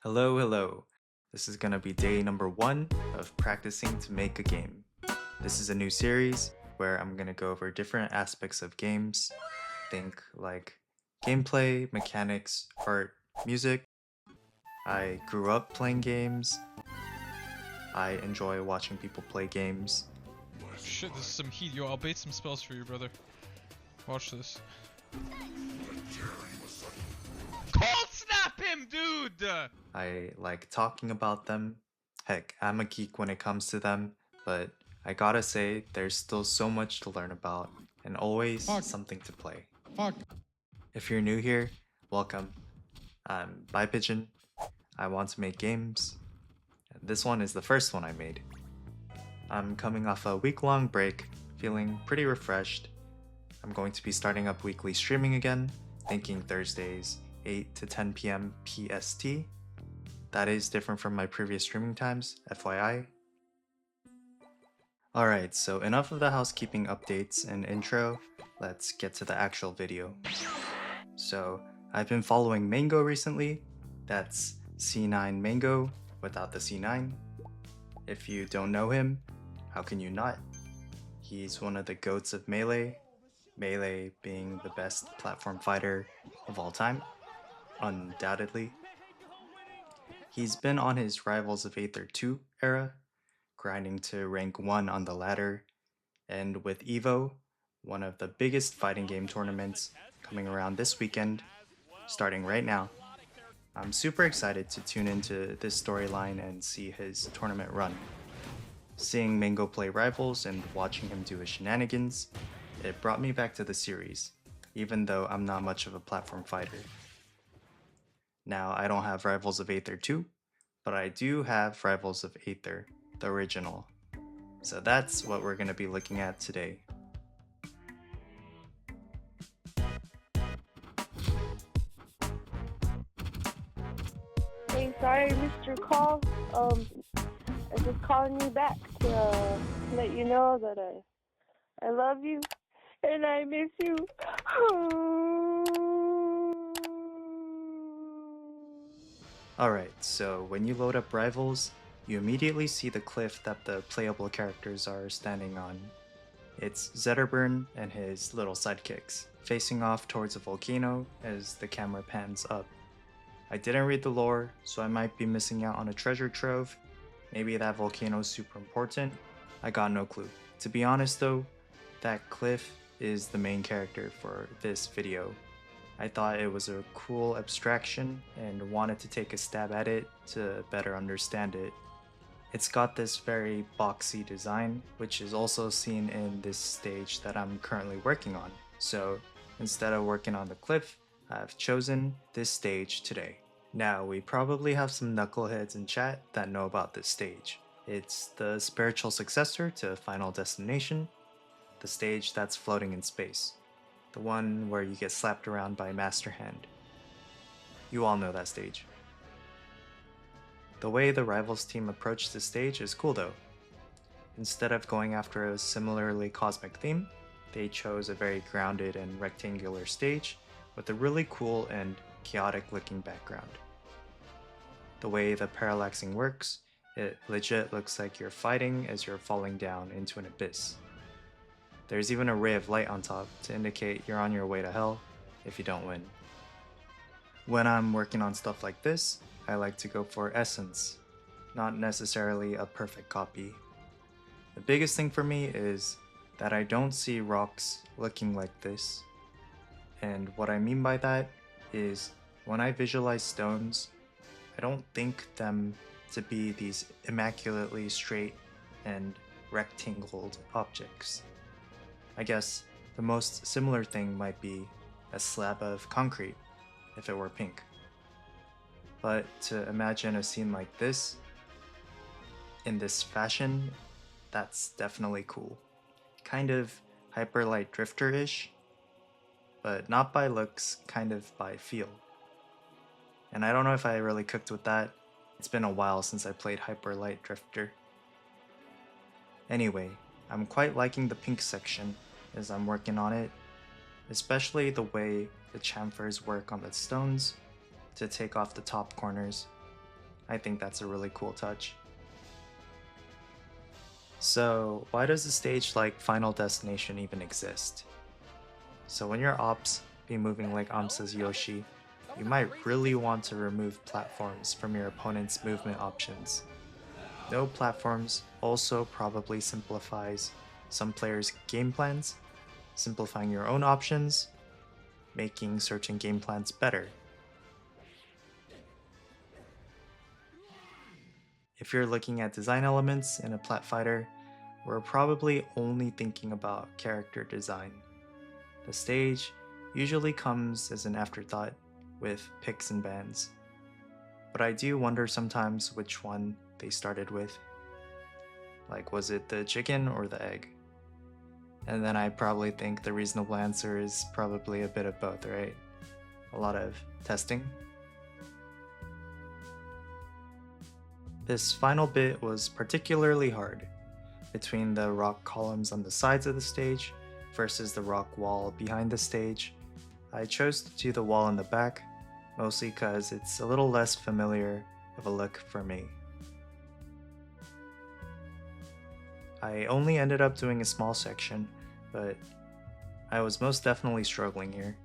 Hello, hello. This is gonna be day number 1 of practicing to make a game. This is a new series where I'm gonna go over different aspects of games. Think like gameplay, mechanics, art, music. I grew up playing games. I enjoy watching people play games. Shit, this is some heat. Yo, I'll bait some spells for you, brother. Watch this. Cold snap him, dude! I like talking about them. Heck, I'm a geek when it comes to them, but I gotta say, there's still so much to learn about and always something to play. Fuck. If you're new here, welcome. I'm Pigeon. I want to make games. This one is the first one I made. I'm coming off a week-long break, feeling pretty refreshed. I'm going to be starting up weekly streaming again, thinking Thursdays, 8 to 10 p.m. PST. That is different from my previous streaming times, FYI. Alright, so enough of the housekeeping updates and intro, let's get to the actual video. So, I've been following Mango recently, that's C9 Mango without the C9. If you don't know him, how can you not? He's one of the goats of Melee, Melee being the best platform fighter of all time, undoubtedly. He's been on his Rivals of Aether 2 era, grinding to rank 1 on the ladder, and with EVO, one of the biggest fighting game tournaments coming around this weekend, starting right now. I'm super excited to tune into this storyline and see his tournament run. Seeing Mango play Rivals and watching him do his shenanigans, it brought me back to the series, even though I'm not much of a platform fighter. Now, I don't have Rivals of Aether 2, but I do have Rivals of Aether, the original. So that's what we're going to be looking at today. Hey, sorry I missed your call. I'm just calling you back to let you know that I love you and I miss you. Alright, so when you load up Rivals, you immediately see the cliff that the playable characters are standing on. It's Zetterburn and his little sidekicks, facing off towards a volcano as the camera pans up. I didn't read the lore, so I might be missing out on a treasure trove. Maybe that volcano is super important. I got no clue. To be honest though, that cliff is the main character for this video. I thought it was a cool abstraction and wanted to take a stab at it to better understand it. It's got this very boxy design, which is also seen in this stage that I'm currently working on. So instead of working on the cliff, I've chosen this stage today. Now, we probably have some knuckleheads in chat that know about this stage. It's the spiritual successor to Final Destination, the stage that's floating in space. The one where you get slapped around by Master Hand. You all know that stage. The way the Rivals team approached this stage is cool though. Instead of going after a similarly cosmic theme, they chose a very grounded and rectangular stage with a really cool and chaotic looking background. The way the parallaxing works, it legit looks like you're fighting as you're falling down into an abyss. There's even a ray of light on top to indicate you're on your way to hell if you don't win. When I'm working on stuff like this, I like to go for essence, not necessarily a perfect copy. The biggest thing for me is that I don't see rocks looking like this. And what I mean by that is when I visualize stones, I don't think them to be these immaculately straight and rectangled objects. I guess the most similar thing might be a slab of concrete if it were pink. But to imagine a scene like this, in this fashion, that's definitely cool. Kind of Hyper Light Drifter-ish, but not by looks, kind of by feel. And I don't know if I really cooked with that. It's been a while since I played Hyper Light Drifter. Anyway, I'm quite liking the pink section as I'm working on it, especially the way the chamfers work on the stones to take off the top corners. I think that's a really cool touch. So, why does a stage like Final Destination even exist? So when your ops be moving like Amsa's Yoshi, you might really want to remove platforms from your opponent's movement options. No platforms also probably simplifies some players' game plans, simplifying your own options, making certain game plans better. If you're looking at design elements in a plat fighter, we're probably only thinking about character design. The stage usually comes as an afterthought with picks and bans, but I do wonder sometimes which one they started with. Like, was it the chicken or the egg? And then I probably think the reasonable answer is probably a bit of both, right? A lot of testing. This final bit was particularly hard, between the rock columns on the sides of the stage versus the rock wall behind the stage. I chose to do the wall in the back, mostly because it's a little less familiar of a look for me. I only ended up doing a small section, but I was most definitely struggling here.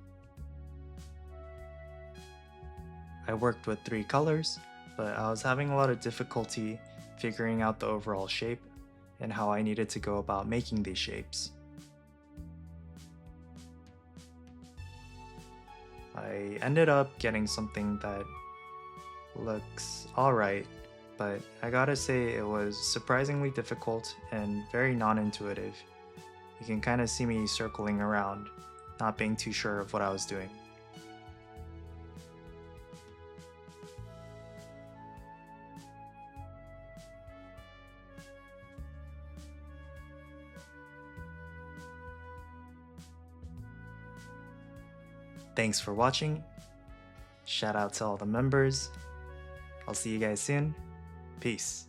I worked with 3 colors, but I was having a lot of difficulty figuring out the overall shape and how I needed to go about making these shapes. I ended up getting something that looks alright, but I gotta say it was surprisingly difficult and very non-intuitive. You can kinda see me circling around, not being too sure of what I was doing. Thanks for watching. Shout out to all the members. I'll see you guys soon. Peace.